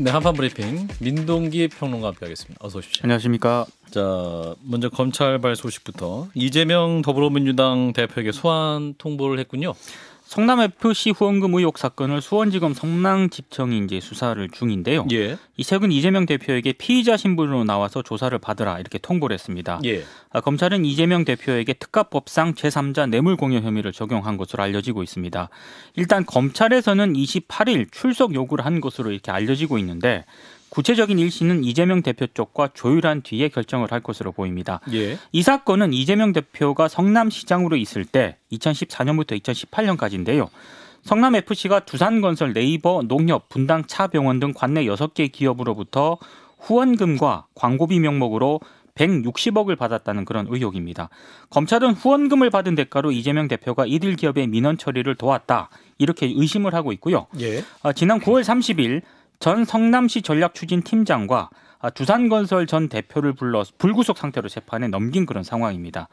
네, 한판 브리핑 민동기 평론가 함께하겠습니다. 어서 오십시오. 안녕하십니까. 자, 먼저 검찰발 소식부터 이재명 더불어민주당 대표에게 소환 통보를 했군요. 성남FC 후원금 의혹 사건을 수원지검 성남지청이 이제 수사를 중인데요. 예. 이 최근 이재명 대표에게 피의자 신분으로 나와서 조사를 받으라 이렇게 통보를 했습니다. 예. 검찰은 이재명 대표에게 특가법상 제3자 뇌물공여 혐의를 적용한 것으로 알려지고 있습니다. 일단 검찰에서는 28일 출석 요구를 한 것으로 이렇게 알려지고 있는데 구체적인 일시는 이재명 대표 쪽과 조율한 뒤에 결정을 할 것으로 보입니다. 예. 이 사건은 이재명 대표가 성남시장으로 있을 때 2014년부터 2018년까지인데요. 성남FC가 두산건설, 네이버, 농협, 분당, 차병원 등 관내 6개 기업으로부터 후원금과 광고비 명목으로 160억을 받았다는 그런 의혹입니다. 검찰은 후원금을 받은 대가로 이재명 대표가 이들 기업의 민원 처리를 도왔다 이렇게 의심을 하고 있고요. 예. 지난 9월 30일 전 성남시 전략추진팀장과 두산건설 전 대표를 불러 불구속 상태로 재판에 넘긴 그런 상황입니다.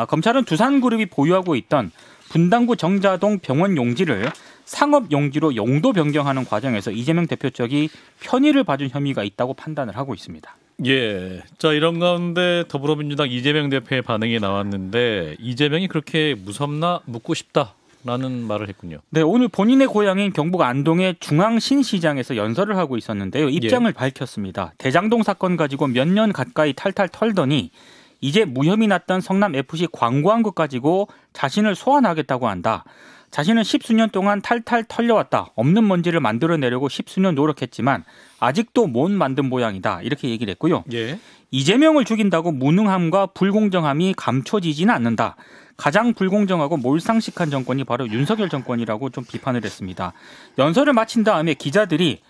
검찰은 두산그룹이 보유하고 있던 분당구 정자동 병원 용지를 상업 용지로 용도 변경하는 과정에서 이재명 대표 쪽이 편의를 봐준 혐의가 있다고 판단을 하고 있습니다. 예. 자, 이런 가운데 더불어민주당 이재명 대표의 반응이 나왔는데 이재명이 그렇게 무섭나 묻고 싶다. 라는 말을 했군요. 네, 오늘 본인의 고향인 경북 안동의 중앙신시장에서 연설을 하고 있었는데요. 입장을 밝혔습니다. 대장동 사건 가지고 몇 년 가까이 탈탈 털더니 이제 무혐의 났던 성남FC 광고한 것 가지고 자신을 소환하겠다고 한다. 자신은 십수년 동안 탈탈 털려왔다. 없는 먼지를 만들어내려고 십수년 노력했지만 아직도 못 만든 모양이다. 이렇게 얘기를 했고요. 예. 이재명을 죽인다고 무능함과 불공정함이 감춰지지는 않는다. 가장 불공정하고 몰상식한 정권이 바로 윤석열 정권이라고 좀 비판을 했습니다. 연설을 마친 다음에 기자들이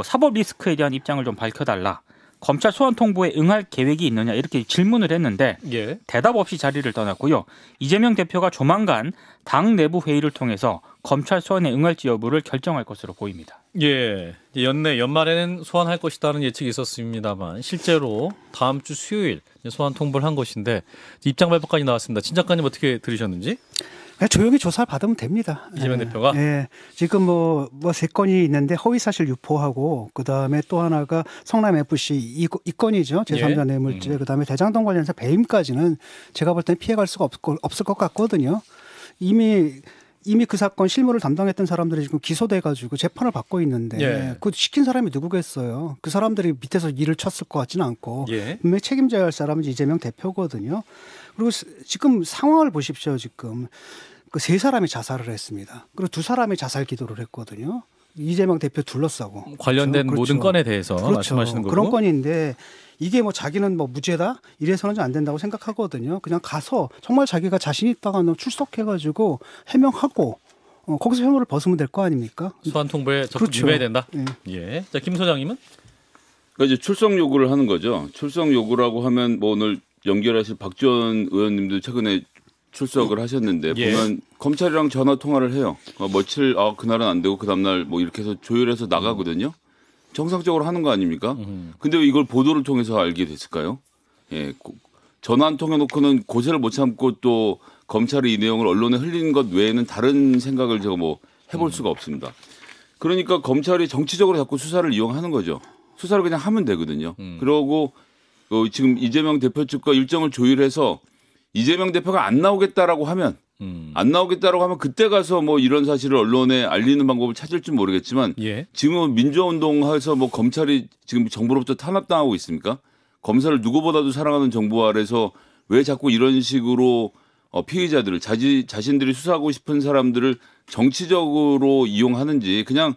사법 리스크에 대한 입장을 좀 밝혀달라. 검찰 소환 통보에 응할 계획이 있느냐 이렇게 질문을 했는데 예. 대답 없이 자리를 떠났고요. 이재명 대표가 조만간 당 내부 회의를 통해서 검찰 소환에 응할지 여부를 결정할 것으로 보입니다. 예. 연말에는 소환할 것이라는 예측이 있었습니다만 실제로 다음 주 수요일 소환 통보를 한 것인데 입장 발표까지 나왔습니다. 진 작가님 어떻게 들으셨는지? 조용히 조사를 받으면 됩니다. 이재명 대표가? 예. 지금 세 건이 있는데 허위사실 유포하고 그다음에 또 하나가 성남FC 이 건이죠. 제3자 뇌물죄. 그다음에 대장동 관련해서 배임까지는 제가 볼 때는 피해갈 수가 없을 것 같거든요. 이미 그 사건 실무를 담당했던 사람들이 지금 기소돼가지고 재판을 받고 있는데 예. 그 시킨 사람이 누구겠어요. 그 사람들이 밑에서 일을 쳤을 것 같지는 않고 예. 분명히 책임져야 할 사람은 이재명 대표거든요. 그리고 지금 상황을 보십시오. 지금 그 세 사람이 자살을 했습니다. 그리고 두 사람이 자살 기도를 했거든요. 이재명 대표 둘러싸고 관련된 그렇죠. 모든 건에 대해서 그렇죠. 말씀하시는 거고. 그런 건인데 이게 자기는 무죄다 이래서는 안 된다고 생각하거든요. 그냥 가서 정말 자기가 자신 있다가는 출석해가지고 해명하고 거기서 혐오를 벗으면 될 거 아닙니까? 소환 통보에 적극 그렇죠. 임해야 된다. 예. 예. 자, 김 소장님은? 그러니까 이제 출석 요구를 하는 거죠. 출석 요구라고 하면 오늘 연결하실 박지원 의원님도 최근에 출석을 하셨는데 예. 보면 검찰이랑 전화 통화를 해요. 며칠 그날은 안 되고 그 다음날 이렇게 해서 조율해서 나가거든요. 정상적으로 하는 거 아닙니까? 근데 왜 이걸 보도를 통해서 알게 됐을까요? 예, 전화 한 통해 놓고는 고세를 못 참고 또 검찰이 이 내용을 언론에 흘리는 것 외에는 다른 생각을 제가 해볼 수가 없습니다. 그러니까 검찰이 정치적으로 자꾸 수사를 이용하는 거죠. 수사를 그냥 하면 되거든요. 그러고 지금 이재명 대표 측과 일정을 조율해서 이재명 대표가 안 나오겠다라고 하면 그때 가서 이런 사실을 언론에 알리는 방법을 찾을지 모르겠지만 예. 지금은 민주화운동해서 검찰이 지금 정부로부터 탄압당하고 있습니까? 검사를 누구보다도 사랑하는 정부 아래서 왜 자꾸 이런 식으로 피의자들을 자신들이 수사하고 싶은 사람들을 정치적으로 이용하는지 그냥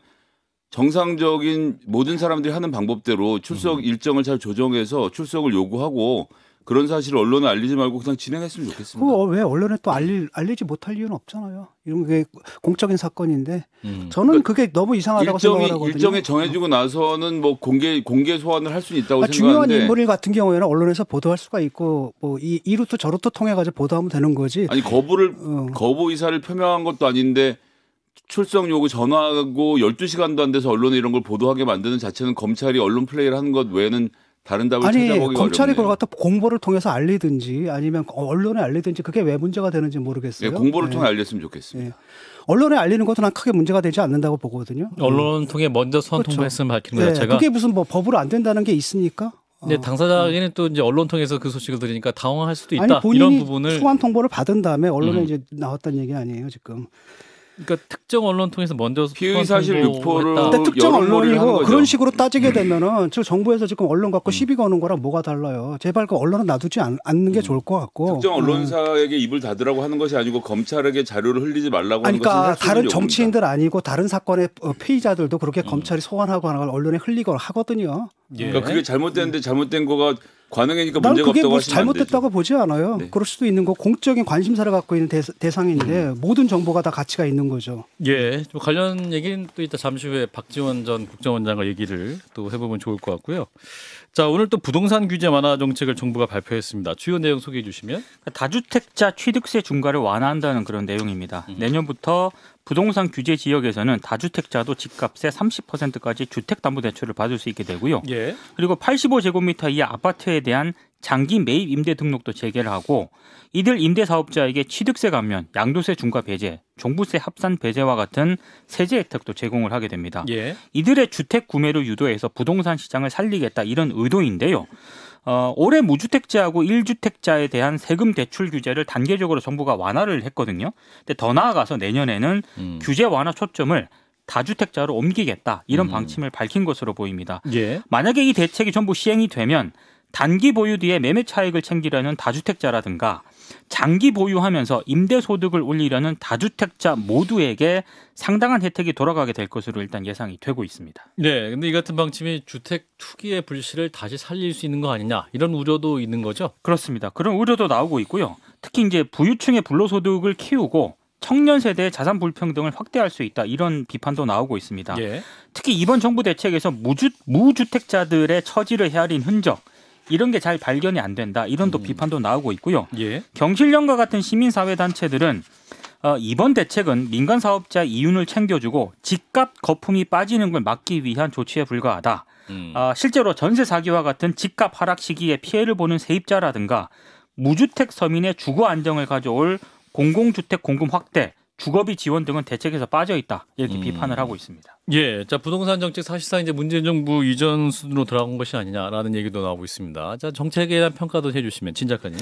정상적인 모든 사람들이 하는 방법대로 출석 일정을 잘 조정해서 출석을 요구하고 그런 사실을 언론에 알리지 말고 그냥 진행했으면 좋겠습니다. 그거 왜 언론에 또 알리지 못할 이유는 없잖아요. 이런 게 공적인 사건인데 저는 그게 너무 이상하다고 생각하거든요. 일정에 정해지고 나서는 공개 소환을 할 수는 있다고 중요한 생각하는데 인물 같은 경우에는 언론에서 보도할 수가 있고 이 루트 저 루트 통해 가지고 보도하면 되는 거지. 아니 거부 의사를 표명한 것도 아닌데 출석 요구 전화하고 12시간도 안 돼서 언론에 이런 걸 보도하게 만드는 자체는 검찰이 언론 플레이를 하는 것 외에는 다른 답을 아니 찾아보기가 검찰이 어렵네요. 그걸 갖다 공보를 통해서 알리든지 아니면 언론에 알리든지 그게 왜 문제가 되는지 모르겠어요. 네, 공보를 네. 통해 알렸으면 좋겠습니다. 네. 언론에 알리는 것도 난 크게 문제가 되지 않는다고 보거든요. 언론을 통해 먼저 소환 그렇죠. 통보했음을 밝히는 것 네, 자체가. 그게 무슨 뭐 법으로 안 된다는 게 있습니까? 근데 당사자에게는 또 이제 언론 통해서 그 소식을 들으니까 당황할 수도 있다. 아니 본인이 이런 부분을 소환 통보를 받은 다음에 언론에 이제 나왔다는 얘기 아니에요 지금. 그러니까 특정 언론 통해서 먼저 피의 사실 소환 유포를 통보했다. 근데 특정 여론몰이를 하는 언론이고 거죠. 그런 식으로 따지게 되면은 저 정부에서 지금 언론 갖고 시비 거는 거랑 뭐가 달라요? 제발 그 언론은 놔두지 않는 게 좋을 것 같고. 특정 언론사에게 입을 닫으라고 하는 것이 아니고 검찰에게 자료를 흘리지 말라고 하는 그러니까 것은 다른 정치인들 아니고 다른 사건의 피의자들도 그렇게 검찰이 소환하고 하는 걸 언론에 흘리거나 하거든요. 예. 그러니까 그게 잘못됐는데 잘못된 거가 관행이니까 난 문제가 그게 없다고 뭐 하시면 안 되죠. 잘못됐다고 보지 않아요. 네. 그럴 수도 있는 거 공적인 관심사를 갖고 있는 대상인데 모든 정보가 다 가치가 있는 거죠. 예, 좀 관련 얘기는 또 이따 잠시 후에 박지원 전 국정원장과 얘기를 또 해보면 좋을 것 같고요. 자, 오늘 또 부동산 규제 완화 정책을 정부가 발표했습니다. 주요 내용 소개해 주시면. 다주택자 취득세 중과를 완화한다는 그런 내용입니다. 내년부터 부동산 규제 지역에서는 다주택자도 집값의 30%까지 주택담보대출을 받을 수 있게 되고요. 예. 그리고 85제곱미터 이하 아파트에 대한 장기 매입 임대 등록도 재개를 하고 이들 임대사업자에게 취득세 감면, 양도세 중과 배제, 종부세 합산 배제와 같은 세제 혜택도 제공을 하게 됩니다. 예. 이들의 주택 구매를 유도해서 부동산 시장을 살리겠다 이런 의도인데요. 올해 무주택자하고 1주택자에 대한 세금 대출 규제를 단계적으로 정부가 완화를 했거든요. 근데 더 나아가서 내년에는 규제 완화 초점을 다주택자로 옮기겠다 이런 방침을 밝힌 것으로 보입니다. 예. 만약에 이 대책이 전부 시행이 되면 단기 보유 뒤에 매매 차익을 챙기려는 다주택자라든가 장기 보유하면서 임대소득을 올리려는 다주택자 모두에게 상당한 혜택이 돌아가게 될 것으로 일단 예상이 되고 있습니다. 네, 근데 이 같은 방침이 주택 투기의 불씨를 다시 살릴 수 있는 거 아니냐 이런 우려도 있는 거죠. 그렇습니다. 그런 우려도 나오고 있고요. 특히 이제 부유층의 불로소득을 키우고 청년 세대의 자산 불평등을 확대할 수 있다 이런 비판도 나오고 있습니다. 예. 특히 이번 정부 대책에서 무주택자들의 처지를 헤아린 흔적 이런 게 잘 발견이 안 된다 이런 또 비판도 나오고 있고요. 예. 경실련과 같은 시민사회단체들은 이번 대책은 민간 사업자 이윤을 챙겨주고 집값 거품이 빠지는 걸 막기 위한 조치에 불과하다. 실제로 전세 사기와 같은 집값 하락 시기에 피해를 보는 세입자라든가 무주택 서민의 주거 안정을 가져올 공공주택 공급 확대, 주거비 지원 등은 대책에서 빠져 있다 이렇게 비판을 하고 있습니다. 예, 자 부동산 정책 사실상 이제 문재인 정부 이전 수준으로 돌아간 것이 아니냐라는 얘기도 나오고 있습니다. 자 정책에 대한 평가도 해주시면 진 작가님.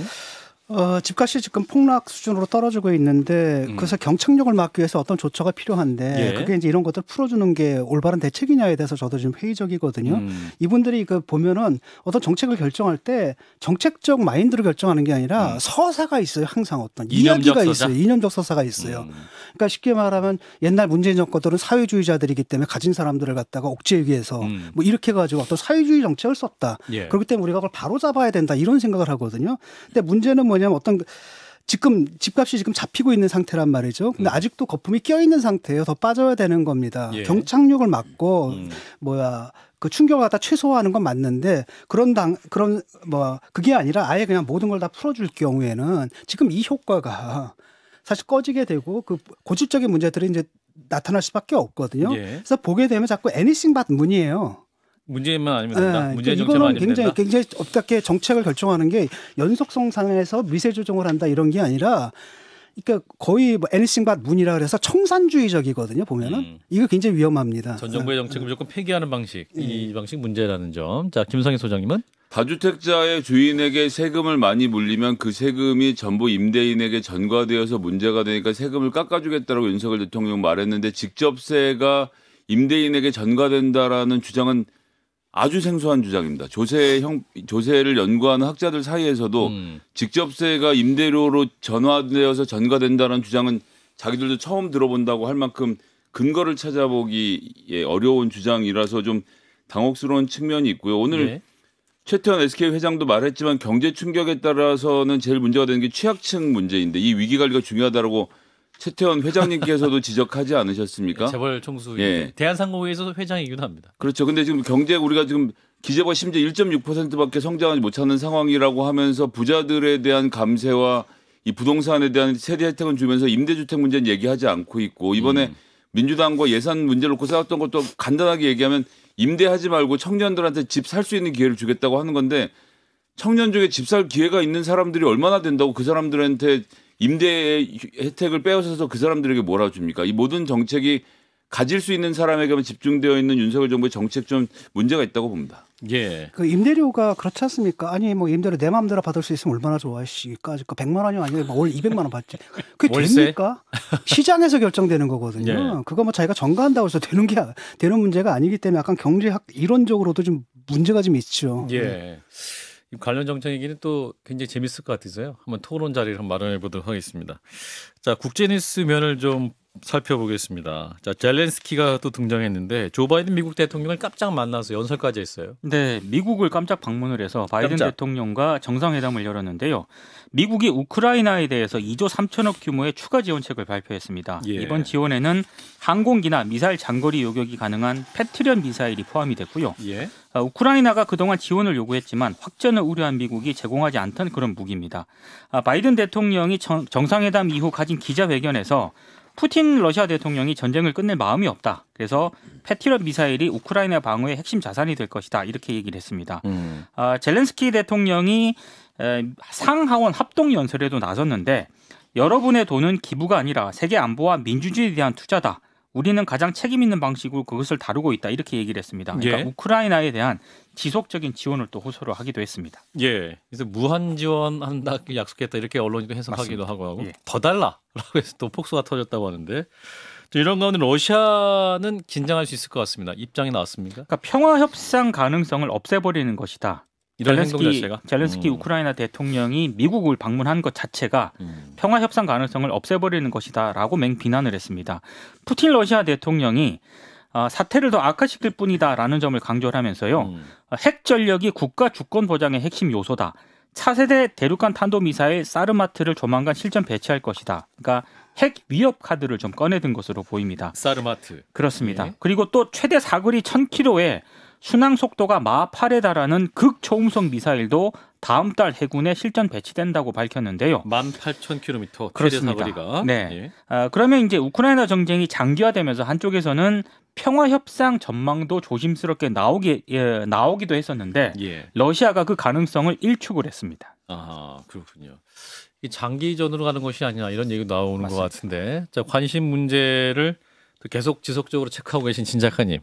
집값이 지금 폭락 수준으로 떨어지고 있는데 그래서 경착륙을 막기 위해서 어떤 조처가 필요한데 예. 그게 이제 이런 것들 풀어주는 게 올바른 대책이냐에 대해서 저도 좀 회의적이거든요. 이분들이 그 보면은 어떤 정책을 결정할 때 정책적 마인드로 결정하는 게 아니라 서사가 있어요. 항상 어떤 이념적 이야기가 서사? 있어요. 이념적 서사가 있어요. 그러니까 쉽게 말하면 옛날 문재인 정권들은 사회주의자들이기 때문에 가진 사람들을 갖다가 억제하기 위해서 뭐 이렇게 가지고 어떤 사회주의 정책을 썼다. 예. 그렇기 때문에 우리가 그걸 바로 잡아야 된다 이런 생각을 하거든요. 근데 문제는 뭐냐면 어떤 지금 집값이 지금 잡히고 있는 상태란 말이죠. 근데 아직도 거품이 껴 있는 상태예요. 더 빠져야 되는 겁니다. 예. 경착륙을 막고 그 충격을 갖다 최소화하는 건 맞는데 그게 아니라 아예 그냥 모든 걸 다 풀어줄 경우에는 지금 이 효과가 사실 꺼지게 되고 그 고질적인 문제들이 이제 나타날 수밖에 없거든요. 예. 그래서 보게 되면 자꾸 anything but 문이에요. 문재인만 아니면 된다. 네, 문재인 그러니까 정책만 이거는 아니면 된다. 굉장히 어떻게 정책을 결정하는 게 연속성상에서 미세 조정을 한다 이런 게 아니라 그러니까 거의 뭐 anything but 문이라 그래서 청산주의적이거든요. 보면은 이거 굉장히 위험합니다. 전 정부의 정책을 무조건 폐기하는 방식, 이 방식 문제라는 점. 자 김성희 소장님은 다주택자의 주인에게 세금을 많이 물리면 그 세금이 전부 임대인에게 전가되어서 문제가 되니까 세금을 깎아주겠다라고 윤석열 대통령 말했는데 직접세가 임대인에게 전가된다라는 주장은 아주 생소한 주장입니다. 조세를 연구하는 학자들 사이에서도 직접세가 임대료로 전환되어서 전가된다는 주장은 자기들도 처음 들어본다고 할 만큼 근거를 찾아보기 어려운 주장이라서 좀 당혹스러운 측면이 있고요. 오늘 네. 최태원 SK 회장도 말했지만 경제 충격에 따라서는 제일 문제가 되는 게 취약층 문제인데 이 위기 관리가 중요하다라고 최태원 회장님께서도 지적하지 않으셨습니까? 재벌 총수 예. 대한상공회에서 회장이기도 합니다. 그렇죠. 근데 지금 경제 우리가 지금 기재부가 심지어 1.6%밖에 성장하지 못하는 상황이라고 하면서 부자들에 대한 감세와 이 부동산에 대한 세대 혜택은 주면서 임대주택 문제는 얘기하지 않고 있고 이번에 민주당과 예산 문제를 놓고 싸웠던 것도 간단하게 얘기하면 임대하지 말고 청년들한테 집 살 수 있는 기회를 주겠다고 하는 건데 청년 중에 집 살 기회가 있는 사람들이 얼마나 된다고 그 사람들한테 임대 혜택을 빼앗아서 그 사람들에게 뭐라 줍니까? 이 모든 정책이 가질 수 있는 사람에게만 집중되어 있는 윤석열 정부의 정책 좀 문제가 있다고 봅니다. 예. 그 임대료가 그렇지 않습니까? 아니 뭐 임대료 내 마음대로 받을 수 있으면 얼마나 좋아하시니까. 100만 원이 아니라 월 200만 원 받지. 그게 월세? 됩니까? 시장에서 결정되는 거거든요. 예. 그거 뭐 자기가 정가한다고 해서 되는 문제가 아니기 때문에 약간 경제학 이론적으로도 좀 문제가 좀 있죠. 예. 이 관련 정책 얘기는 또 굉장히 재밌을 것 같아서요. 한번 토론 자리를 한번 마련해 보도록 하겠습니다. 자, 국제뉴스 면을 좀 살펴보겠습니다. 자, 젤렌스키가 또 등장했는데 조 바이든 미국 대통령을 깜짝 만나서 연설까지 했어요. 네, 미국을 깜짝 방문을 해서 바이든 깜짝. 대통령과 정상회담을 열었는데요. 미국이 우크라이나에 대해서 2조 3천억 규모의 추가 지원책을 발표했습니다. 예. 이번 지원에는 항공기나 미사일 장거리 요격이 가능한 패트리엇 미사일이 포함이 됐고요. 예. 우크라이나가 그동안 지원을 요구했지만 확전을 우려한 미국이 제공하지 않던 그런 무기입니다. 바이든 대통령이 정상회담 이후 가진 기자회견에서 푸틴 러시아 대통령이 전쟁을 끝낼 마음이 없다. 그래서 패트리엇 미사일이 우크라이나 방어의 핵심 자산이 될 것이다. 이렇게 얘기를 했습니다. 젤렌스키 대통령이 상하원 합동 연설에도 나섰는데 여러분의 돈은 기부가 아니라 세계 안보와 민주주의에 대한 투자다. 우리는 가장 책임 있는 방식으로 그것을 다루고 있다. 이렇게 얘기를 했습니다. 그러니까 예. 우크라이나에 대한 지속적인 지원을 또 호소를 하기도 했습니다. 예. 그래서 무한 지원한다 약속했다 이렇게 언론이 해석하기도 하고 예. 더 달라라고 해서 또 폭소가 터졌다고 하는데 이런 가운데 러시아는 긴장할 수 있을 것 같습니다. 입장이 나왔습니까? 그러니까 평화 협상 가능성을 없애버리는 것이다. 이런 행동 자체가 젤렌스키 우크라이나 대통령이 미국을 방문한 것 자체가 평화 협상 가능성을 없애버리는 것이다라고 맹비난을 했습니다. 푸틴 러시아 대통령이 사태를 더 악화시킬 뿐이다라는 점을 강조를 하면서요. 핵 전력이 국가 주권 보장의 핵심 요소다. 차세대 대륙간 탄도미사일 사르마트를 조만간 실전 배치할 것이다. 그러니까 핵 위협 카드를 좀 꺼내든 것으로 보입니다. 사르마트. 그렇습니다. 예. 그리고 또 최대 사거리 1000km에 순항 속도가 마 8에 달하는 극초음속 미사일도 다음 달 해군에 실전 배치된다고 밝혔는데요. 18,000km 최대 그렇습니다. 사거리가. 네. 그러면 이제 우크라이나 전쟁이 장기화되면서 한쪽에서는 평화 협상 전망도 조심스럽게 나오기도 했었는데 예. 러시아가 그 가능성을 일축을 했습니다. 아, 그렇군요. 이 장기전으로 가는 것이 아니냐 이런 얘기도 나오는 맞습니다. 것 같은데, 자, 관심 문제를 또 계속 지속적으로 체크하고 계신 진 작가님.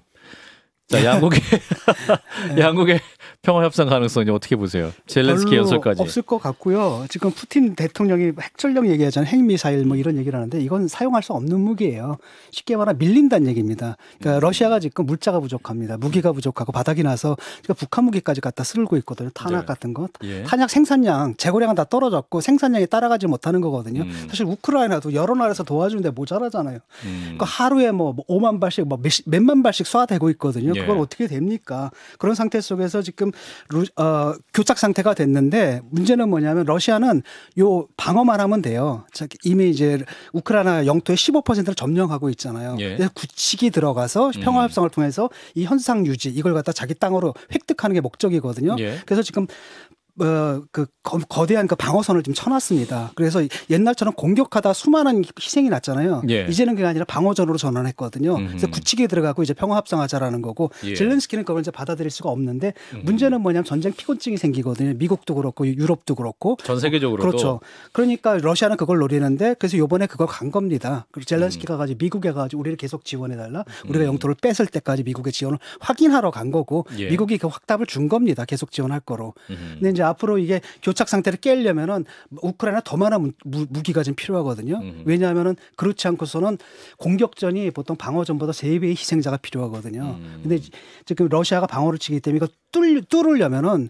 자, 양국의 평화 협상 가능성이 어떻게 보세요? 젤렌스키 별로 연설까지. 없을 것 같고요. 지금 푸틴 대통령이 핵전력 얘기하잖아요. 핵미사일 뭐 이런 얘기를 하는데 이건 사용할 수 없는 무기예요. 쉽게 말하면 밀린다는 얘기입니다. 그러니까 러시아가 지금 물자가 부족합니다. 무기가 부족하고 바닥이 나서 그러니까 북한 무기까지 갖다 쓸고 있거든요. 탄약 네. 같은 거. 예. 탄약 생산량, 재고량은 다 떨어졌고 생산량이 따라가지 못하는 거거든요. 사실 우크라이나도 여러 나라에서 도와주는데 모자라잖아요. 그러니까 하루에 뭐 5만 발씩 뭐 몇만 발씩 쏴대고 있거든요. 예. 그걸 어떻게 됩니까? 그런 상태 속에서 지금 교착 상태가 됐는데 문제는 뭐냐면 러시아는 요 방어만 하면 돼요. 이미 이제 우크라이나 영토의 15%를 점령하고 있잖아요. 예. 그래서 굳히기 들어가서 평화 협상을 통해서 이 현상 유지 이걸 갖다 자기 땅으로 획득하는 게 목적이거든요. 예. 그래서 지금 그 거대한 그 방어선을 좀 쳐놨습니다. 그래서 옛날처럼 공격하다 수많은 희생이 났잖아요. 예. 이제는 그게 아니라 방어전으로 전환했거든요. 그래서 굳히게 들어가고 이제 평화 협상하자라는 거고 예. 젤렌스키는 그걸 이제 받아들일 수가 없는데 문제는 뭐냐면 전쟁 피곤증이 생기거든요. 미국도 그렇고 유럽도 그렇고 전 세계적으로도. 그렇죠. 그러니까 러시아는 그걸 노리는데 그래서 이번에 그걸 간 겁니다. 그리고 젤렌스키가 가지고 미국에 가지고 우리를 계속 지원해달라. 우리가 영토를 뺏을 때까지 미국의 지원을 확인하러 간 거고 예. 미국이 그 확답을 준 겁니다. 계속 지원할 거로. 근데 이제 앞으로 이게 교착 상태를 깨려면은 우크라이나 더 많은 무기가 좀 필요하거든요. 왜냐하면은 그렇지 않고서는 공격전이 보통 방어전보다 3배의 희생자가 필요하거든요. 근데 지금 러시아가 방어를 치기 때문에 이거 뚫으려면은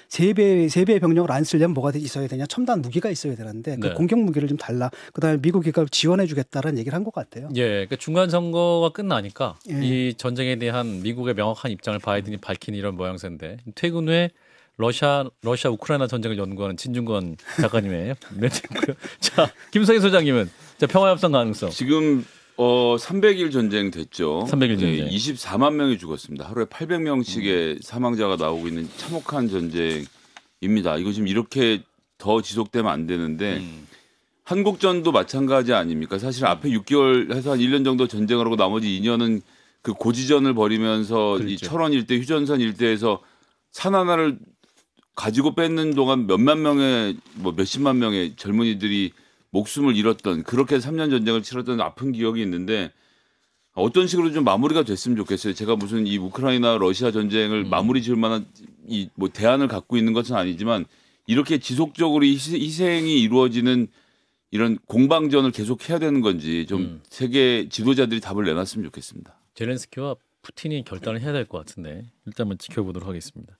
3배의 병력을 안 쓰려면 뭐가 있어야 되냐? 첨단 무기가 있어야 되는데 그 네. 공격 무기를 좀 달라. 그다음에 미국이 그걸 지원해 주겠다라는 얘기를 한 것 같아요. 예, 그러니까 중간 선거가 끝나니까 예. 이 전쟁에 대한 미국의 명확한 입장을 바이든이 밝힌 이런 모양새인데 퇴근 후에 러시아 우크라이나 전쟁을 연구하는 진중권 작가님의 멘트고요. 자, 김성희 소장님은 자, 평화 협상 가능성. 지금 300일 전쟁 됐죠. 300일 전쟁. 네, 24만 명이 죽었습니다. 하루에 800명씩의 사망자가 나오고 있는 참혹한 전쟁입니다. 이거 지금 이렇게 더 지속되면 안 되는데 한국전도 마찬가지 아닙니까? 사실 앞에 6개월 해서 한 1년 정도 전쟁을 하고 나머지 2년은 그 고지전을 벌이면서 이 그렇죠. 철원 일대, 휴전선 일대에서 산 하나를 가지고 뺏는 동안 몇만 명의 뭐 몇십만 명의 젊은이들이 목숨을 잃었던 그렇게 3년 전쟁을 치렀던 아픈 기억이 있는데 어떤 식으로 좀 마무리가 됐으면 좋겠어요. 제가 무슨 이 우크라이나 러시아 전쟁을 마무리 지을 만한 이 뭐 대안을 갖고 있는 것은 아니지만 이렇게 지속적으로 희생이 이루어지는 이런 공방전을 계속 해야 되는 건지 좀 세계 지도자들이 답을 내놨으면 좋겠습니다. 젤렌스키와 푸틴이 결단을 해야 될 것 같은데 일단 한번 지켜보도록 하겠습니다.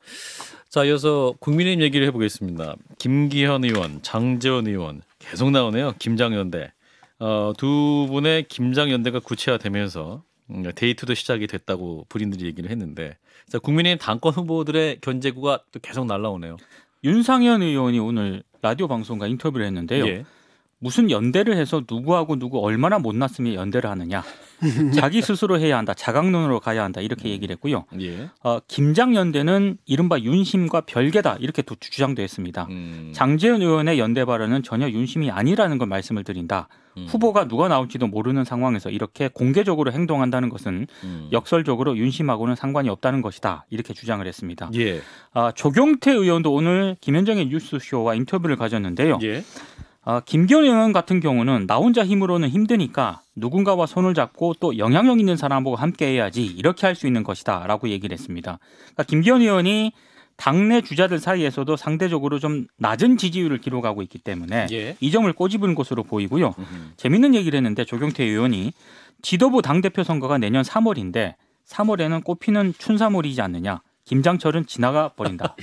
자, 이어서 국민의힘 얘기를 해보겠습니다. 김기현 의원, 장제원 의원 계속 나오네요. 김장연대. 두 분의 김장연대가 구체화되면서 데이트도 시작이 됐다고 부인들이 얘기를 했는데 자, 국민의힘 당권 후보들의 견제구가 또 계속 날라오네요. 윤상현 의원이 오늘 라디오 방송과 인터뷰를 했는데요. 예. 무슨 연대를 해서 누구하고 누구 얼마나 못났으면 연대를 하느냐. 자기 스스로 해야 한다. 자강론으로 가야 한다. 이렇게 얘기를 했고요. 예. 김장연대는 이른바 윤심과 별개다. 이렇게 또 주장도 했습니다. 장제은 의원의 연대 발언은 전혀 윤심이 아니라는 걸 말씀을 드린다. 후보가 누가 나올지도 모르는 상황에서 이렇게 공개적으로 행동한다는 것은 역설적으로 윤심하고는 상관이 없다는 것이다. 이렇게 주장을 했습니다. 예. 조경태 의원도 오늘 김현정의 뉴스쇼와 인터뷰를 가졌는데요. 예. 김기현 의원 같은 경우는 나 혼자 힘으로는 힘드니까 누군가와 손을 잡고 또 영향력 있는 사람하고 함께 해야지 이렇게 할 수 있는 것이다 라고 얘기를 했습니다. 그러니까 김기현 의원이 당내 주자들 사이에서도 상대적으로 좀 낮은 지지율을 기록하고 있기 때문에 예. 이 점을 꼬집은 것으로 보이고요. 재밌는 얘기를 했는데 조경태 의원이 지도부 당대표 선거가 내년 3월인데 3월에는 꽃피는 춘삼월이지 않느냐. 김장철은 지나가 버린다.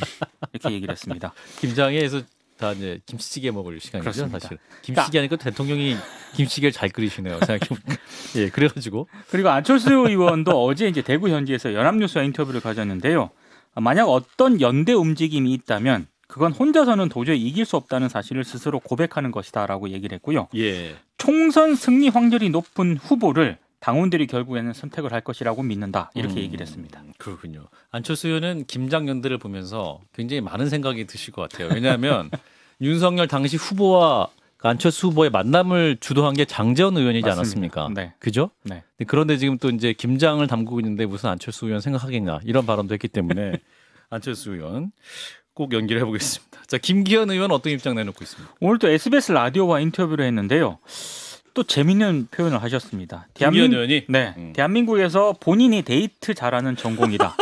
이렇게 얘기를 했습니다. 김장에서 다 이제 김치찌개 먹을 시간이죠. 그렇습니다. 사실 김치찌개 하니까 대통령이 김치찌개를 잘 끓이시네요. 생각해보니까. 예, 그래가지고 그리고 안철수 의원도 어제 이제 대구 현지에서 연합뉴스와 인터뷰를 가졌는데요. 만약 어떤 연대 움직임이 있다면 그건 혼자서는 도저히 이길 수 없다는 사실을 스스로 고백하는 것이다라고 얘기를 했고요. 예. 총선 승리 확률이 높은 후보를 당원들이 결국에는 선택을 할 것이라고 믿는다. 이렇게 얘기를 했습니다. 그렇군요. 안철수 의원은 김장연대를 보면서 굉장히 많은 생각이 드실 것 같아요. 왜냐하면 윤석열 당시 후보와 안철수 후보의 만남을 주도한 게 장제원 의원이지 맞습니다. 않았습니까? 네. 그죠? 네. 그런데 지금 또 이제 김장을 담그고 있는데 무슨 안철수 의원 생각하겠냐 이런 발언도 했기 때문에 안철수 의원 꼭 연기를 해보겠습니다. 자, 김기현 의원 어떤 입장 내놓고 있습니다. 오늘 또 SBS 라디오와 인터뷰를 했는데요. 또 재밌는 표현을 하셨습니다. 김기현 의원이? 네, 대한민국에서 본인이 데이트 잘하는 전공이다.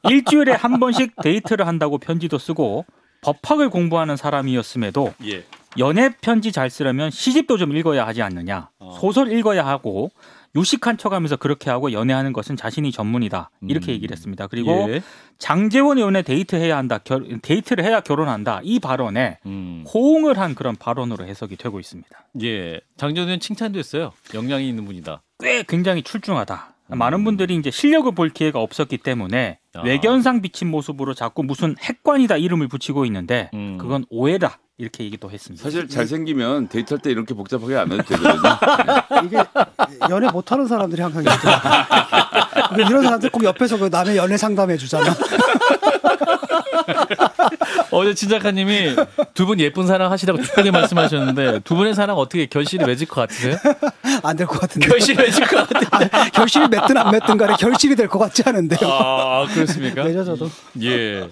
일주일에 한 번씩 데이트를 한다고 편지도 쓰고 법학을 공부하는 사람이었음에도 예. 연애 편지 잘 쓰려면 시집도 좀 읽어야 하지 않느냐. 소설 읽어야 하고 요식한 척하면서 그렇게 하고 연애하는 것은 자신이 전문이다. 이렇게 얘기를 했습니다. 그리고 예. 장제원 의원의 데이트해야 한다. 데이트를 해야 결혼한다. 이 발언에 호응을 한 그런 발언으로 해석이 되고 있습니다. 예. 장제원 의원 칭찬도 했어요. 역량이 있는 분이다. 꽤 굉장히 출중하다. 많은 분들이 이제 실력을 볼 기회가 없었기 때문에 외견상 비친 모습으로 자꾸 무슨 핵관이다 이름을 붙이고 있는데 그건 오해다. 이렇게 얘기도 했습니다. 사실 잘생기면 데이트할 때 이렇게 복잡하게 안 해도 되거든요. 이게 연애 못하는 사람들이 항상 있죠. 이런 사람들 꼭 옆에서 그 남의 연애 상담해 주잖아. 어제 진작가님이 두 분 예쁜 사랑 하시라고 축하게 말씀하셨는데 두 분의 사랑 어떻게 결실이 맺을 것 같으세요? 안 될 것 같은데. 결실이 맺을 것 같은데. 결실이 맺든 안 맺든 간에 결실이 될 것 같지 않은데요. 아, 그렇습니까? 맺어져도. 예.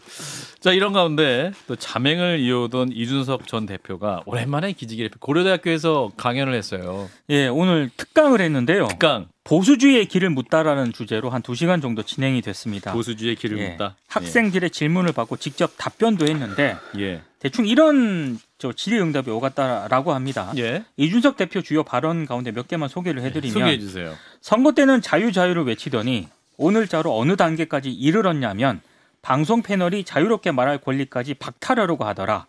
자, 이런 가운데 또 자맹을 이어오던 이준석 전 대표가 오랜만에 기지개를 고려대학교에서 강연을 했어요. 예, 오늘 특강을 했는데요. 특강. 보수주의의 길을 묻다라는 주제로 한 2시간 정도 진행이 됐습니다. 보수주의의 길을 예, 묻다. 학생들의 질문을 받고 직접 답변도 했는데 예. 대충 이런 질의응답이 오갔다라고 합니다. 예. 이준석 대표 주요 발언 가운데 몇 개만 소개를 해드리면 소개해 주세요. 선거 때는 자유를 외치더니 오늘자로 어느 단계까지 이르렀냐면 방송 패널이 자유롭게 말할 권리까지 박탈하려고 하더라.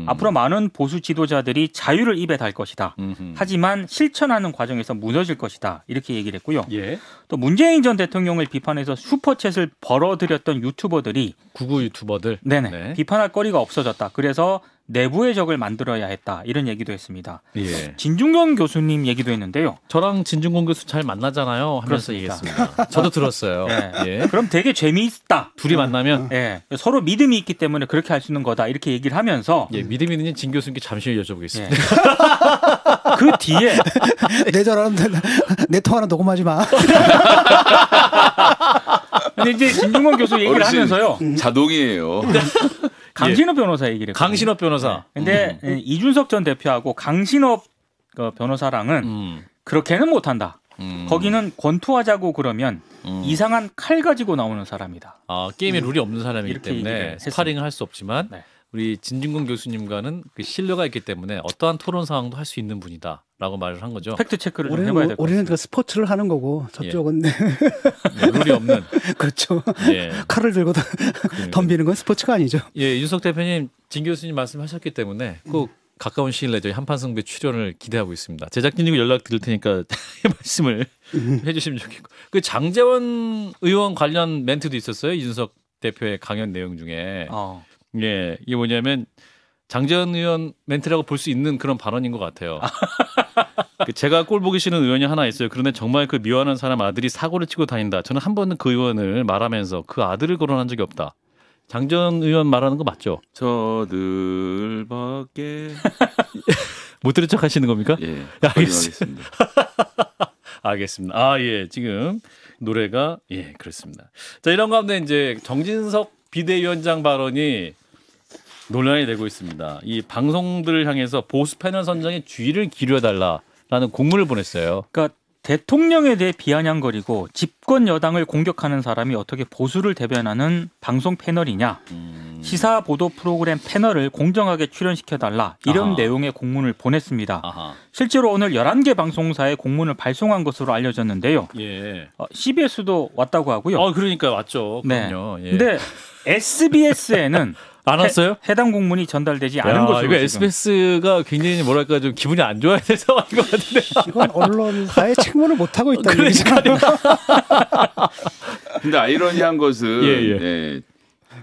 앞으로 많은 보수 지도자들이 자유를 입에 달 것이다. 하지만 실천하는 과정에서 무너질 것이다. 이렇게 얘기를 했고요. 예. 또 문재인 전 대통령을 비판해서 슈퍼챗을 벌어들였던 유튜버들이 구구 유튜버들. 네네 네. 비판할 거리가 없어졌다. 그래서 내부의 적을 만들어야 했다 이런 얘기도 했습니다. 예. 진중권 교수님 얘기도 했는데요. 저랑 진중권 교수 잘 만나잖아요 하면서 그렇습니다. 얘기했습니다. 저도 들었어요. 예. 예. 그럼 되게 재미있다. 둘이 만나면 예. 서로 믿음이 있기 때문에 그렇게 할 수 있는 거다 이렇게 얘기를 하면서 예, 믿음 있는 진 교수님께 잠시 여쭤보겠습니다. 예. 그 뒤에 내 전화는 내 통화는 녹음하지 마. 근데 이제 진중권 교수 얘기를 어르신, 하면서요. 자동이에요. 강신업 변호사 얘기를 했거든요. 강신업 변호사. 근데 이준석 전 대표하고 강신업 그 변호사랑은 그렇게는 못한다. 거기는 권투하자고 그러면 이상한 칼 가지고 나오는 사람이다. 아, 게임에 룰이 없는 사람이기 이렇게 때문에 얘기를 했습니다. 스파링을 할 수 없지만 네. 우리 진중권 교수님과는 그 신뢰가 있기 때문에 어떠한 토론 상황도 할 수 있는 분이다라고 말을 한 거죠. 팩트 체크를 좀 해봐야 될 것 우리는 같습니다. 그 스포츠를 하는 거고 저쪽은 네, 룰이 없는. 그렇죠. 예. 칼을 들고 덤비는 건 스포츠가 아니죠. 예, 윤석 대표님, 진 교수님 말씀하셨기 때문에 꼭 가까운 시일 내에 저희 한판승배 출연을 기대하고 있습니다. 제작진이고 연락 드릴 테니까 말씀을 해주시면 좋겠고. 그 장제원 의원 관련 멘트도 있었어요. 이준석 대표의 강연 내용 중에. 예, 이게 뭐냐면 장제원 의원 멘트라고 볼 수 있는 그런 발언인 것 같아요. 그 제가 꼴 보기 싫은 의원이 하나 있어요. 그런데 정말 그 미워하는 사람 아들이 사고를 치고 다닌다. 저는 한 번은 그 의원을 말하면서 그 아들을 거론한 적이 없다. 장제원 의원 말하는 거 맞죠? 저들밖에 못 들은 척 하시는 겁니까? 예, 알겠습니다. 확인하겠습니다. 알겠습니다. 아, 예. 지금 노래가 예, 그렇습니다. 자, 이런 가운데 이제 정진석 비대위원장 발언이 논란이 되고 있습니다. 이 방송들을 향해서 보수 패널 선정에 주의를 기울여달라라는 공문을 보냈어요. 그러니까 대통령에 대해 비아냥거리고 집권 여당을 공격하는 사람이 어떻게 보수를 대변하는 방송 패널이냐. 시사 보도 프로그램 패널을 공정하게 출연시켜달라. 이런 아하. 내용의 공문을 보냈습니다. 아하. 실제로 오늘 11개 방송사에 공문을 발송한 것으로 알려졌는데요. 예. CBS도 왔다고 하고요. 그러니까 왔죠. 네. 그럼요. 예. 근데 SBS에는 안 왔어요? 해당 공문이 전달되지 않은 야, 것으로 이거 지금. SBS가 굉장히 뭐랄까 좀 기분이 안 좋아야 될 상황인 것 같은데. 이건 언론사의 책무를 못 하고 있다는 그러니까요. 얘기죠. 근데 아이러니한 것은 예. 예,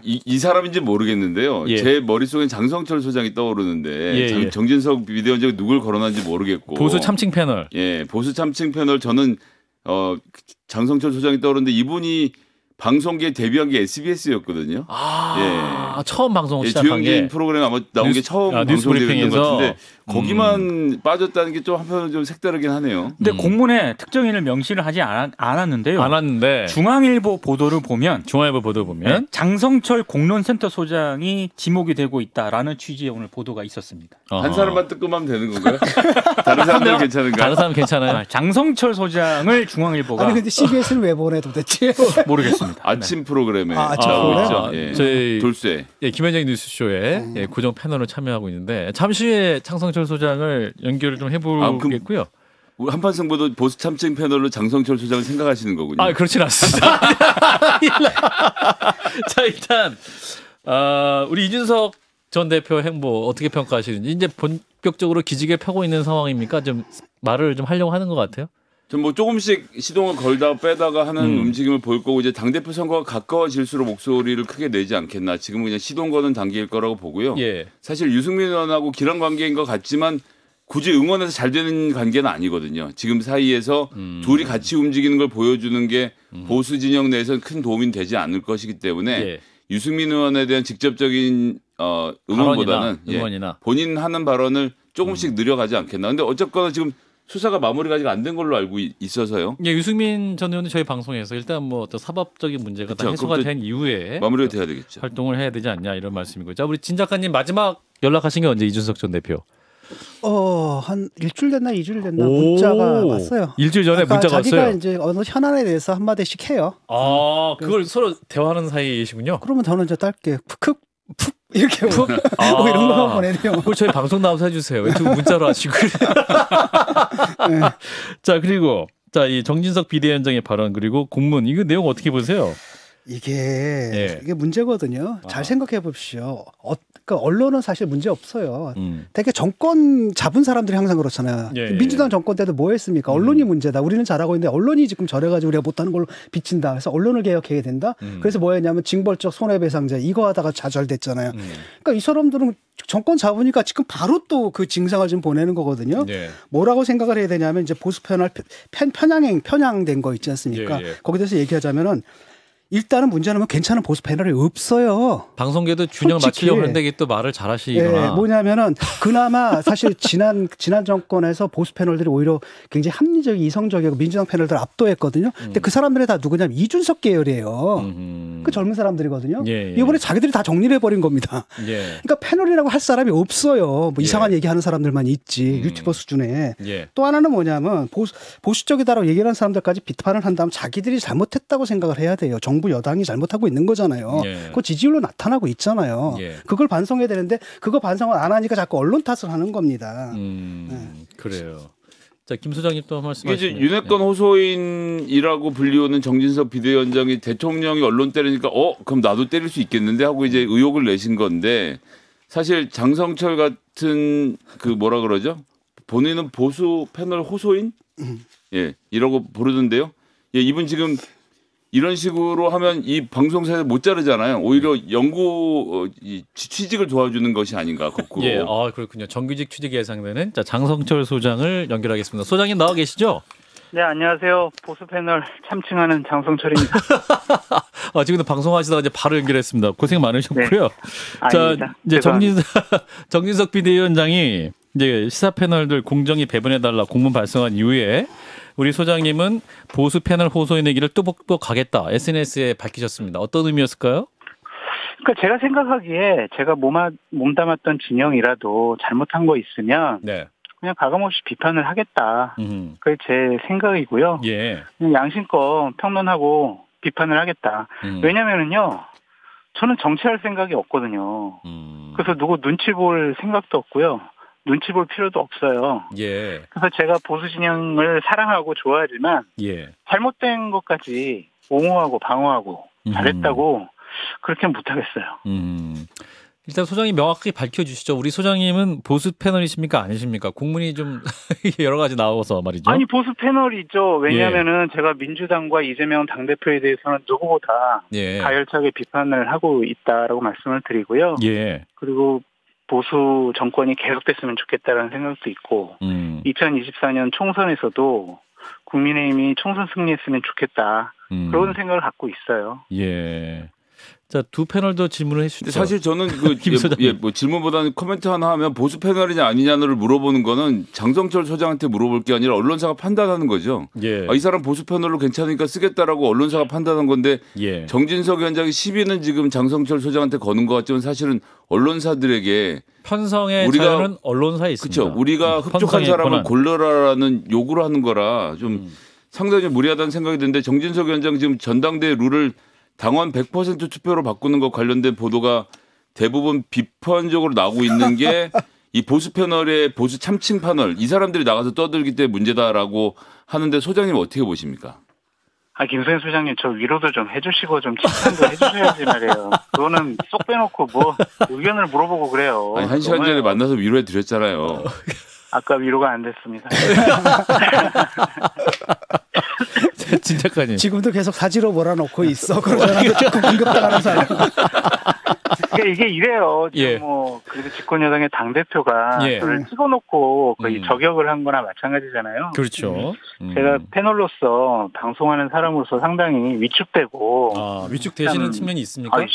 이 사람인지 모르겠는데요. 예. 제 머릿속엔 장성철 소장이 떠오르는데 예. 정진석 비대위원장이 누굴 거론한지 모르겠고 보수 참칭 패널. 예, 보수 참칭 패널 저는 장성철 소장이 떠오르는데 이분이 방송계 데뷔한 게 SBS였거든요. 처음 방송 예, 시작한 주영진 게 프로그램 아마 나온 게 처음 뉴스 방송되는 것 브리핑에서. 같은데 거기만 빠졌다는 게 좀 한편으로 좀 색다르긴 하네요. 근데 공문에 특정인을 명시를 하지 않았는데요. 안 왔는데 중앙일보 보도를 보면 중앙일보 보도 보면 장성철 공론센터 소장이 지목이 되고 있다라는 취지의 오늘 보도가 있었습니다. 한 사람만 뜨끔하면 되는 건가요? 다른 사람들은 괜찮은가요? 다른 사람 괜찮아요? 장성철 소장을 중앙일보가 아니 근데 CBS는 왜 보내 도대체? 모르겠습니다. 아침 프로그램에 아침 나오고 프로그램? 있죠. 예. 저희 돌쇠. 예, 김현정 뉴스쇼에 예, 고정 패널로 참여하고 있는데 잠시 후에 창성철 소장을 연결을 좀 해보겠고요. 우리 한판승보도 보수 참칭 패널로 장성철 소장을 생각하시는 거군요. 그렇진 않습니다. 자, 일단 우리 이준석 전 대표 행보 어떻게 평가하시는지 이제 본격적으로 기지개 펴고 있는 상황입니까? 좀 말을 좀 하려고 하는 것 같아요. 좀 뭐 조금씩 시동을 걸다 빼다가 하는 움직임을 보일 거고 이제 당대표 선거가 가까워질수록 목소리를 크게 내지 않겠나. 지금은 그냥 시동 거는 단계일 거라고 보고요. 예. 사실 유승민 의원하고 기란 관계인 것 같지만 굳이 응원해서 잘 되는 관계는 아니거든요. 지금 사이에서 둘이 같이 움직이는 걸 보여주는 게 보수 진영 내에서는 큰 도움이 되지 않을 것이기 때문에 예. 유승민 의원에 대한 직접적인 응원보다는 응원이나. 본인 하는 발언을 조금씩 늘려가지 않겠나. 근데 어쨌거나 지금 수사가 마무리가 아직 안 된 걸로 알고 있어서요. 예, 유승민 전 의원은 저희 방송에서 일단 뭐 어떤 사법적인 문제가 다 그쵸, 해소가 그것도 된 이후에 마무리가 돼야 되겠죠. 활동을 해야 되지 않냐 이런 말씀이고. 자, 우리 진 작가님 마지막 연락하신 게 언제 이준석 전 대표? 한 일주일 됐나 2주일 됐나 문자가 왔어요. 일주일 전에 그러니까 문자가 자기가 왔어요. 이제 어느 현안에 대해서 한 마디씩 해요. 그걸 서로 대화하는 사이이시군요. 그러면 저는 이제 짧게 푹 이렇게 뭐 이런 거만 보내네요. 그걸 저희 방송 나와서 해주세요. 왜 자꾸 문자로 하시고. 네. 자, 그리고 이 정진석 비대위원장의 발언 그리고 공문 이거 내용 어떻게 보세요? 이게 문제거든요. 잘 생각해 보십시오. 그러니까 언론은 사실 문제 없어요. 되게 정권 잡은 사람들이 항상 그렇잖아요. 민주당 정권 때도 뭐 했습니까? 언론이 문제다. 우리는 잘하고 있는데 언론이 지금 저래가지고 우리가 못하는 걸로 비친다. 그래서 언론을 개혁해야 된다. 그래서 뭐 했냐면 징벌적 손해배상제 이거 하다가 좌절됐잖아요. 그러니까 이 사람들은 정권 잡으니까 지금 바로 또 그 징상을 좀 보내는 거거든요. 뭐라고 생각을 해야 되냐면 이제 보수 편향된 거 있지 않습니까? 거기에 대해서 얘기하자면은 일단은 문제는 괜찮은 보수 패널이 없어요. 방송계도 균형을 맞추려고 하는데 이게 또 말을 잘하시거나. 뭐냐면은 그나마 사실 지난 정권에서 보수 패널들이 오히려 굉장히 합리적이고 이성적이고 민주당 패널들 압도했거든요. 근데 그 사람들이 다 누구냐면 이준석 계열이에요. 그 젊은 사람들이거든요. 이번에 자기들이 다 정리를 해버린 겁니다. 그러니까 패널이라고 할 사람이 없어요. 뭐 이상한 얘기하는 사람들만 있지. 유튜버 수준에. 또 하나는 뭐냐면 보수적이다라고 얘기하는 사람들까지 비판을 한다면 자기들이 잘못했다고 생각을 해야 돼요. 정부 여당이 잘못하고 있는 거잖아요. 그 지지율로 나타나고 있잖아요. 그걸 반성해야 되는데 그거 반성을 안 하니까 자꾸 언론 탓을 하는 겁니다. 그래요. 자, 김 소장님 또 말씀하시죠. 이게 윤핵관 호소인이라고 불리우는 정진석 비대위원장이 대통령이 언론 때리니까 그럼 나도 때릴 수 있겠는데 하고 이제 의혹을 내신 건데 사실 장성철 같은 그 뭐라 그러죠? 본인은 보수 패널 호소인? 이라고 부르던데요. 이분 지금 이런 식으로 하면 이 방송사에서 못 자르잖아요. 오히려 연구 취직을 도와주는 것이 아닌가 거꾸로. 그렇군요. 정규직 취직 예상되는 장성철 소장을 연결하겠습니다. 소장님 나와 계시죠? 네, 안녕하세요. 보수 패널 참칭하는 장성철입니다. 지금도 방송하시다가 이제 바로 연결했습니다. 고생 많으셨고요. 아닙니다. 이제 정진석 비대위원장이 이제 시사 패널들 공정히 배분해달라 공문 발송한 이후에 우리 소장님은 보수 패널 호소인에게를 뚜벅뚜벅 가겠다 SNS에 밝히셨습니다. 어떤 의미였을까요? 그러니까 제가 생각하기에 제가 몸담았던 진영이라도 잘못한 거 있으면 그냥 가감없이 비판을 하겠다. 그게 제 생각이고요. 그냥 양심껏 평론하고 비판을 하겠다. 왜냐면은요. 저는 정치할 생각이 없거든요. 그래서 누구 눈치 볼 생각도 없고요. 눈치 볼 필요도 없어요. 그래서 제가 보수 진영을 사랑하고 좋아하지만 잘못된 것까지 옹호하고 방어하고 잘했다고 그렇게 못하겠어요. 일단 소장님 명확하게 밝혀주시죠. 우리 소장님은 보수 패널이십니까 아니십니까? 공문이 좀 여러 가지 나와서 말이죠. 아니 보수 패널이죠. 왜냐하면은 제가 민주당과 이재명 당대표에 대해서는 누구보다 가열차게 비판을 하고 있다라고 말씀을 드리고요. 그리고 보수 정권이 계속됐으면 좋겠다라는 생각도 있고 2024년 총선에서도 국민의힘이 총선 승리했으면 좋겠다. 그런 생각을 갖고 있어요. 자, 두 패널도 질문을 해주시죠. 사실 저는 뭐 질문보다는 코멘트 하나 하면 보수 패널이냐 아니냐를 물어보는 거는 장성철 소장한테 물어볼 게 아니라 언론사가 판단하는 거죠. 이 사람 보수 패널로 괜찮으니까 쓰겠다라고 언론사가 판단한 건데 정진석 위원장이 시비는 지금 장성철 소장한테 거는 것 같지만 사실은 언론사들에게 편성의 자유는 언론사에 있습니다. 그렇죠. 우리가 흡족한 사람을 골라라라는 요구를 하는 거라 좀 상당히 무리하다는 생각이 드는데 정진석 위원장 지금 전당대회 룰을 당원 100% 투표로 바꾸는 것 관련된 보도가 대부분 비판적으로 나오고 있는 게 이 보수 패널의 보수 참칭 패널 이 사람들이 나가서 떠들기 때문에 문제다라고 하는데 소장님 어떻게 보십니까? 김소연 소장님 저 위로도 좀 해주시고 좀 칭찬도 해주셔야지 말이에요. 그거는 쏙 빼놓고 뭐 의견을 물어보고 그래요. 아니, 1시간 전에 만나서 위로해 드렸잖아요. 아까 위로가 안 됐습니다. 진짜까지. 지금도 계속 사지로 몰아놓고 있어. 그러잖아. 조금 공격당하는 사람. 그러니까 이게 이래요. 지금 뭐 그래도 집권 여당의 당 대표가 저를 찍어놓고 거의 저격을 한 거나 마찬가지잖아요. 그렇죠. 제가 패널로서 방송하는 사람으로서 상당히 위축되고 위축되시는 측면이 있습니까?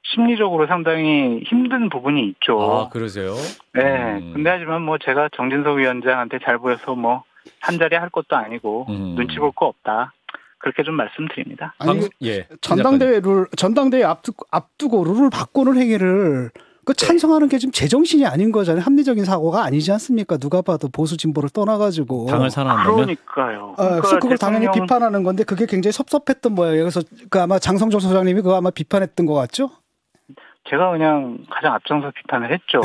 심리적으로 상당히 힘든 부분이 있죠. 그러세요? 네. 근데 하지만 뭐 제가 정진석 위원장한테 잘 보여서 뭐 한 자리 할 것도 아니고 눈치 볼 거 없다. 그렇게 좀 말씀드립니다. 아니, 전당대회 앞두고 룰을 바꾸는 행위를 찬성하는 게 지금 제정신이 아닌 거잖아요. 합리적인 사고가 아니지 않습니까? 누가 봐도 보수 진보를 떠나가지고 당을 산화한다면? 그러니까요. 그래서 그걸 당연히 비판하는 건데 그게 굉장히 섭섭했던 모양이에요. 그래서 아마 장성철 소장님이 그거 아마 비판했던 것 같죠? 제가 그냥 가장 앞장서 비판을 했죠.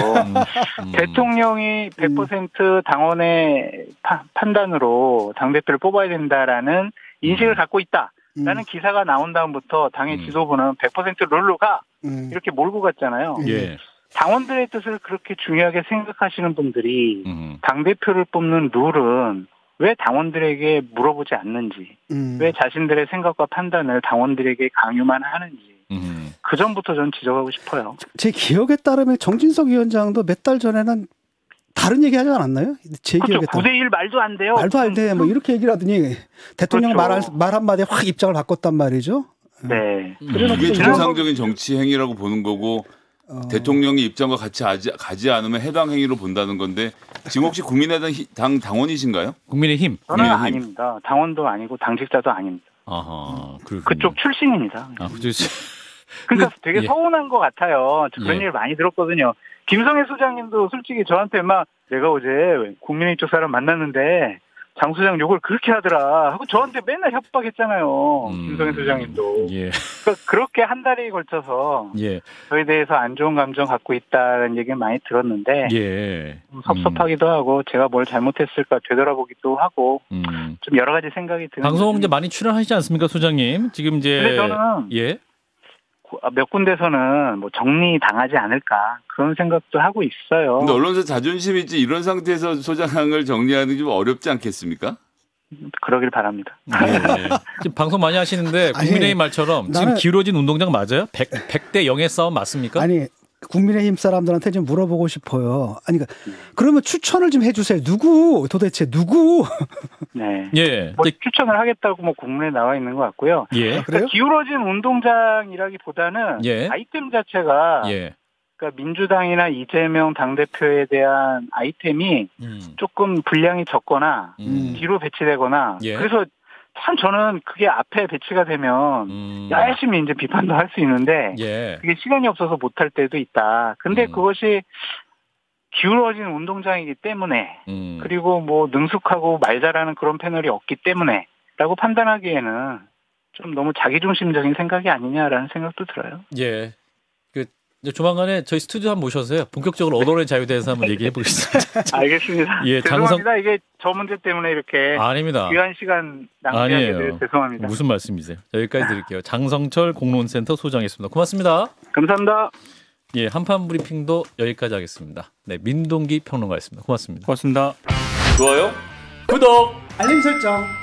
대통령이 100% 당원의 판단으로 당대표를 뽑아야 된다라는 인식을 갖고 있다. 라는 기사가 나온 다음부터 당의 지도부는 100% 룰로 가 이렇게 몰고 갔잖아요. 예. 당원들의 뜻을 그렇게 중요하게 생각하시는 분들이 당대표를 뽑는 룰은 왜 당원들에게 물어보지 않는지, 왜 자신들의 생각과 판단을 당원들에게 강요만 하는지 그 전부터 전 지적하고 싶어요. 제 기억에 따르면 정진석 위원장도 몇 달 전에는 다른 얘기 하지 않았나요? 제 그렇죠. 기억에 따르면. 9대1 말도 안 돼요. 말도 안 돼. 뭐 이렇게 얘기를 하더니 대통령 그렇죠. 말 한마디에 확 입장을 바꿨단 말이죠. 네. 이게 정상적인 정치 행위라고 보는 거고 대통령이 입장과 같이 가지 않으면 해당 행위로 본다는 건데 지금 혹시 국민의당 당원이신가요? 국민의힘. 저는 아닙니다. 당원도 아니고 당직자도 아닙니다. 아하, 그쪽 출신입니다. 아, 그렇지. 그러니까 되게 서운한 것 같아요. 그런 일 많이 들었거든요. 김성애 소장님도 솔직히 저한테 막 내가 어제 국민의힘 쪽 사람 만났는데 장 소장 욕을 그렇게 하더라 하고 저한테 맨날 협박했잖아요. 김성애 소장님도. 예. 그러니까 그렇게 한 달에 걸쳐서 저에 대해서 안 좋은 감정 갖고 있다는 얘기를 많이 들었는데 섭섭하기도 하고 제가 뭘 잘못했을까 되돌아보기도 하고 좀 여러 가지 생각이 드는. 방송 이제 많이 출연하시지 않습니까, 소장님? 지금 이제 근데 저는 몇 군데서는 뭐 정리 당하지 않을까 그런 생각도 하고 있어요. 근데 언론사 자존심이 있지 이런 상태에서 소장을 정리하는 게 좀 어렵지 않겠습니까? 그러길 바랍니다. 지금 방송 많이 하시는데 국민의힘 말처럼 지금 기울어진 운동장 맞아요? 100대 0의 싸움 맞습니까? 아니 국민의힘 사람들한테 좀 물어보고 싶어요. 아니 그러면 추천을 좀 해주세요. 도대체 누구? 네. 뭐 추천을 하겠다고 뭐 공문에 나와 있는 것 같고요. 그러니까 기울어진 운동장이라기보다는 아이템 자체가 그러니까 민주당이나 이재명 당대표에 대한 아이템이 조금 분량이 적거나 뒤로 배치되거나 그래서 참 저는 그게 앞에 배치가 되면 열심히 이제 비판도 할 수 있는데 그게 시간이 없어서 못할 때도 있다. 근데 그것이 기울어진 운동장이기 때문에 그리고 뭐 능숙하고 말 잘하는 그런 패널이 없기 때문에 라고 판단하기에는 좀 너무 자기중심적인 생각이 아니냐라는 생각도 들어요. 이제 조만간에 저희 스튜디오 한번 모셔서요. 본격적으로 언론의 자유에 대해서 한번 얘기해 보겠습니다. 알겠습니다. 죄송합니다. 이게 저 문제 때문에 이렇게 아닙니다. 귀한 시간 낭비하게 돼서 죄송합니다. 무슨 말씀이세요? 여기까지 드릴게요. 장성철 공론센터 소장이었습니다. 고맙습니다. 감사합니다. 한판 브리핑도 여기까지 하겠습니다. 민동기 평론가였습니다. 고맙습니다. 고맙습니다. 좋아요. 구독. 알림 설정.